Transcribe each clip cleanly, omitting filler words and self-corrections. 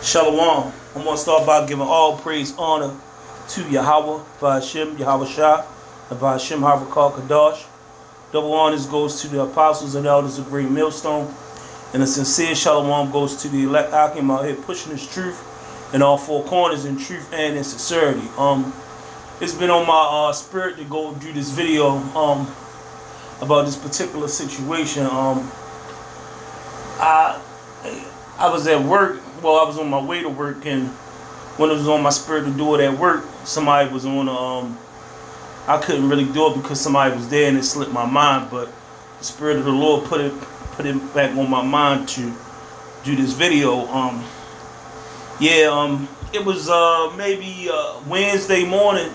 Shalom. I'm going to start by giving all praise, honor to Yahweh, Ba'ashem, Yahweh Shah, and Ba'ashem Harakal Kadash. Double honors goes to the apostles and elders of Great Millstone. And a sincere shalom goes to the elect Akim out here pushing this truth in all four corners in truth and in sincerity. It's been on my spirit to go do this video about this particular situation. I was at work. Well, I was on my way to work, and when it was on my spirit to do it at work, somebody was on. I couldn't really do it because somebody was there, and it slipped my mind. But the spirit of the Lord put it back on my mind to do this video. It was maybe Wednesday morning.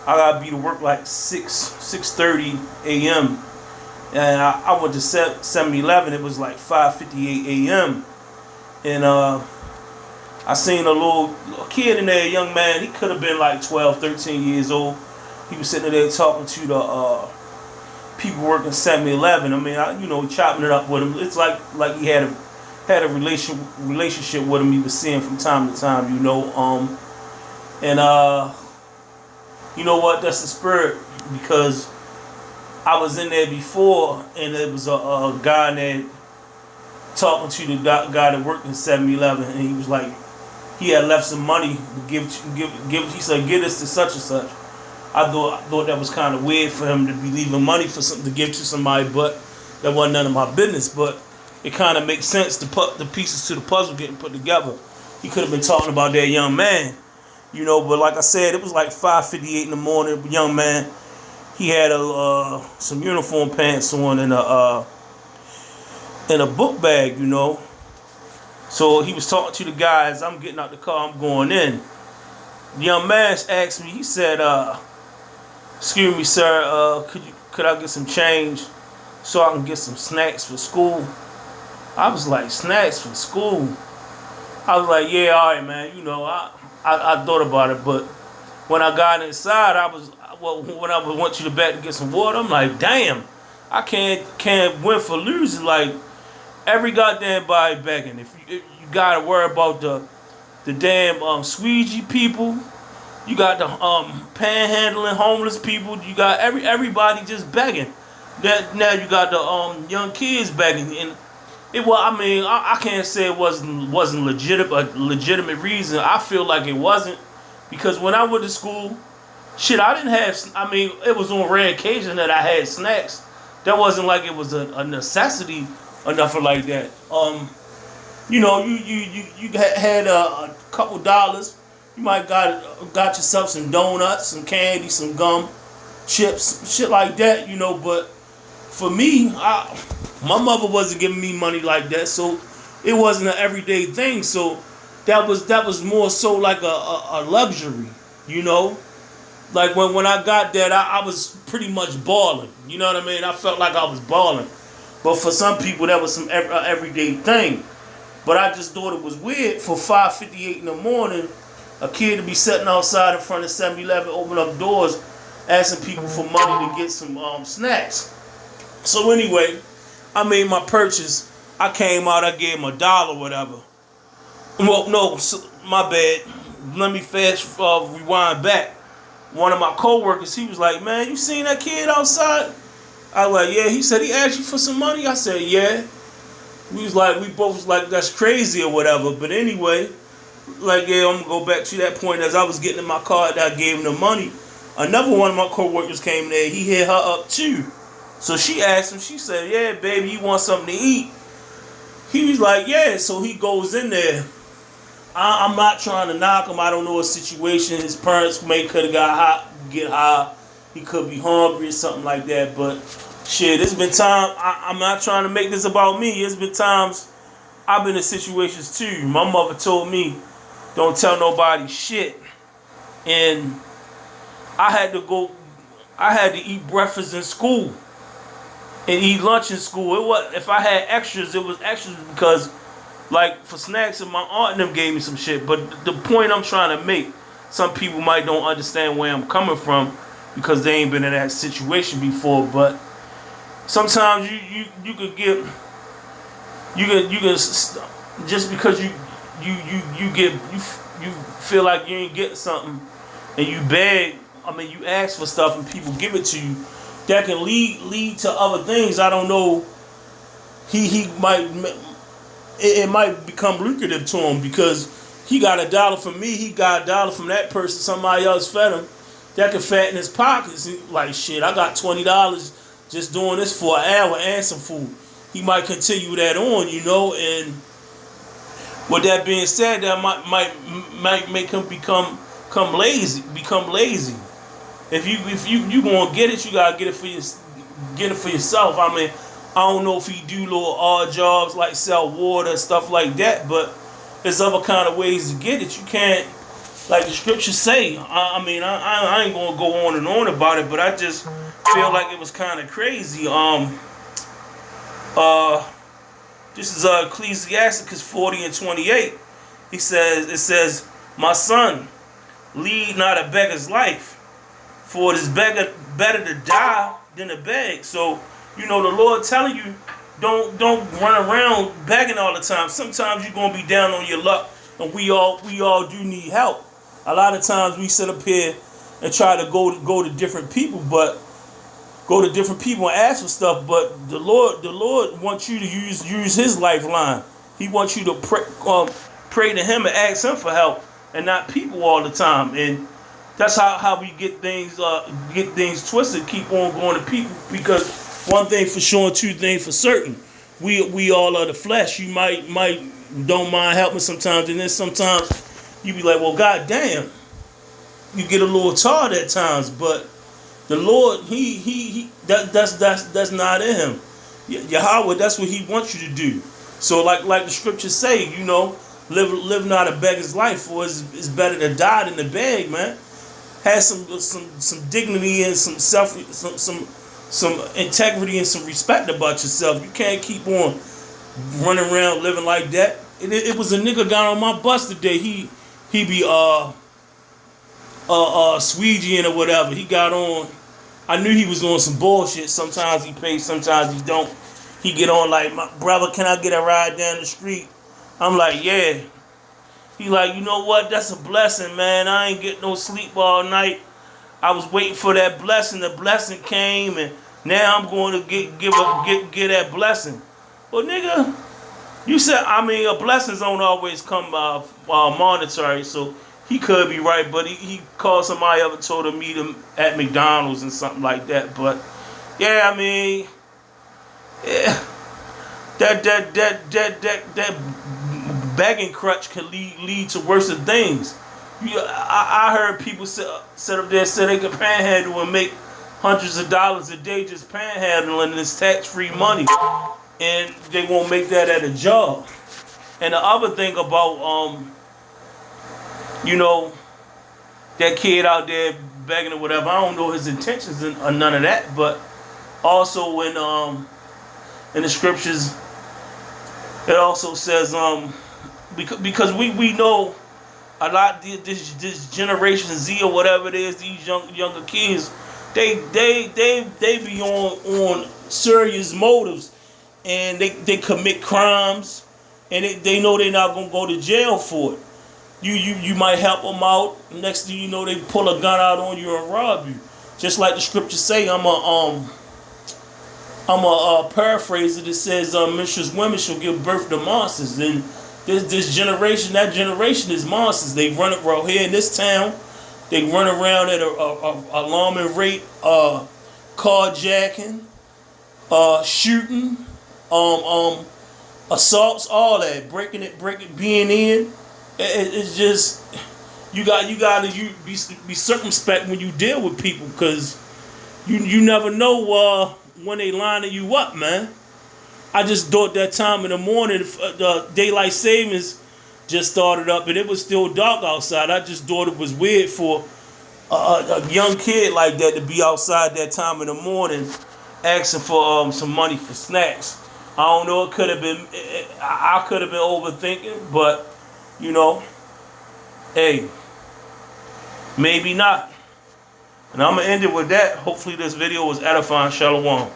I gotta be to work like 6:30 a.m. and I went to 7-Eleven. It was like 5:58 a.m. and I seen a little kid in there, a young man. He could have been like 12, 13 years old. He was sitting there talking to the people working 7-Eleven. I mean, chopping it up with him. It's like he had a relationship with him. He was seeing from time to time, and you know what? That's the spirit, because I was in there before, and it was a guy there talking to the guy that worked in 7-Eleven, and he was like, he had left some money to give. He said, "Give this to such and such." I thought that was kind of weird for him to be leaving money for something to give to somebody, but that wasn't none of my business. But it kind of makes sense to put the pieces to the puzzle getting put together. He could have been talking about that young man, But like I said, it was like 5:58 in the morning. The young man, he had some uniform pants on and a book bag, So he was talking to the guys. I'm getting out the car. I'm going in. The young man asked me. He said, "Excuse me, sir. Could I get some change so I can get some snacks for school?" I was like, "Snacks for school?" I was like, "Yeah, all right, man. I thought about it, but when I got inside, when I went to the back to get some water, I'm like, damn, I can't win for losing. Like, every goddamn body begging. If you gotta worry about the damn squeegee people, you got the panhandling homeless people, you got everybody just begging. Now you got the young kids begging, and I can't say it wasn't a legitimate reason. I feel like it wasn't, because when I went to school, shit, I didn't have. It was on rare occasion that I had snacks. That wasn't like it was a necessity or nothing like that. You had a couple dollars. You might got yourself some donuts, some candy, some gum, chips, shit like that. But for me, my mother wasn't giving me money like that, so it wasn't an everyday thing. So that was more so like a luxury, Like when I got that, I was pretty much balling. You know what I mean? I felt like I was balling. But for some people, that was some everyday thing. But I just thought it was weird for 5:58 in the morning, a kid to be sitting outside in front of 7-Eleven, opening up doors, asking people for money to get some snacks. So anyway, I made my purchase. I came out, I gave him $1 or whatever. Well, no, my bad. Let me rewind back. One of my co-workers, he was like, "Man, you seen that kid outside?" I was like, "Yeah." He said, "He asked you for some money?" I said, "Yeah." We both was like, "That's crazy" or whatever. But anyway, I'm gonna go back to that point. As I was getting in my car, I gave him the money. Another one of my co-workers came there. He hit her up too. So she asked him, she said, "Yeah, baby, you want something to eat?" He was like, "Yeah." So he goes in there. I'm not trying to knock him. I don't know his situation. His parents could have get high. He could be hungry or something like that. But shit, it's been time. I'm not trying to make this about me. It's been times I've been in situations too. My mother told me, "Don't tell nobody shit." And I had to eat breakfast in school and eat lunch in school. If I had extras, it was extras because, like, for snacks, and my aunt and them gave me some shit. But the point I'm trying to make, some people might don't understand where I'm coming from because they ain't been in that situation before. But sometimes you could get, you can just because you feel like you ain't getting something, and you beg. I mean, you ask for stuff and people give it to you. That can lead to other things. I don't know. He might, it might become lucrative to him because he got $1 from me. He got $1 from that person. Somebody else fed him. That can fatten his pockets. Like, shit, I got $20 just doing this for an hour and some food. He might continue that on, and with that being said, that might make him become lazy. If you gonna get it, you gotta get it for yourself. I mean, I don't know if he do little odd jobs like sell water and stuff like that, but there's other kind of ways to get it. You can't, like the scriptures say. I mean, I ain't gonna go on and on about it, but I just feel like it was kind of crazy. This is Ecclesiasticus 40:28. It says, "My son, lead not a beggar's life, for it is better to die than to beg." So, the Lord telling you, don't run around begging all the time. Sometimes you're gonna be down on your luck, and we all do need help. A lot of times we sit up here and try to go to different people, and ask for stuff. But the Lord wants you to use His lifeline. He wants you to pray to Him and ask Him for help, and not people all the time. And that's how we get things twisted. Keep on going to people, because one thing for sure and two things for certain. We all are the flesh. You might don't mind helping sometimes, and then sometimes you be like, well, God damn, you get a little tired at times. But the Lord, that's not in Him. Yahweh, that's what He wants you to do. So like the scriptures say, live not a beggar's life, for it's better to die than to beg, man. Have some dignity and some integrity and some respect about yourself. You can't keep on running around living like that. It was a nigga got on my bus today. He be Sweegian or whatever. He got on. I knew he was on some bullshit. Sometimes he pays, sometimes he don't. He get on like, my brother, can I get a ride down the street? I'm like, yeah. He like, you know what? That's a blessing, man. I ain't get no sleep all night. I was waiting for that blessing. The blessing came, and now I'm going to get that blessing. Well, nigga, you said, a blessings don't always come monetary, so he could be right, but he called somebody up and told him to meet him at McDonald's and something like that. But yeah, that begging crutch can lead to worse things. I heard people sit up there say they could panhandle and make hundreds of dollars a day just panhandling this tax-free money, and they won't make that at a job. And the other thing about that kid out there begging or whatever, I don't know his intentions or none of that, but also in the scriptures it also says because we know a lot this Generation Z or whatever it is, these younger kids, they be on serious motives, and they commit crimes, and they know they're not gonna go to jail for it. You might help them out. Next thing you know, they pull a gun out on you and rob you. Just like the scriptures say, I'm a paraphrase it. It says, "Mistress women shall give birth to monsters." And this generation, that generation is monsters. They run it right here in this town. They run around at a alarming rate, carjacking, shooting, assaults, all that, breaking, being in. It's just you gotta be circumspect when you deal with people, because you never know when they lining you up, man. I just thought that time in the morning, the daylight savings just started up and it was still dark outside. I just thought it was weird for a young kid like that to be outside that time in the morning asking for some money for snacks. I don't know. It could have been. I could have been overthinking, but hey, maybe not. And I'm gonna end it with that. Hopefully, this video was edifying. Shalom.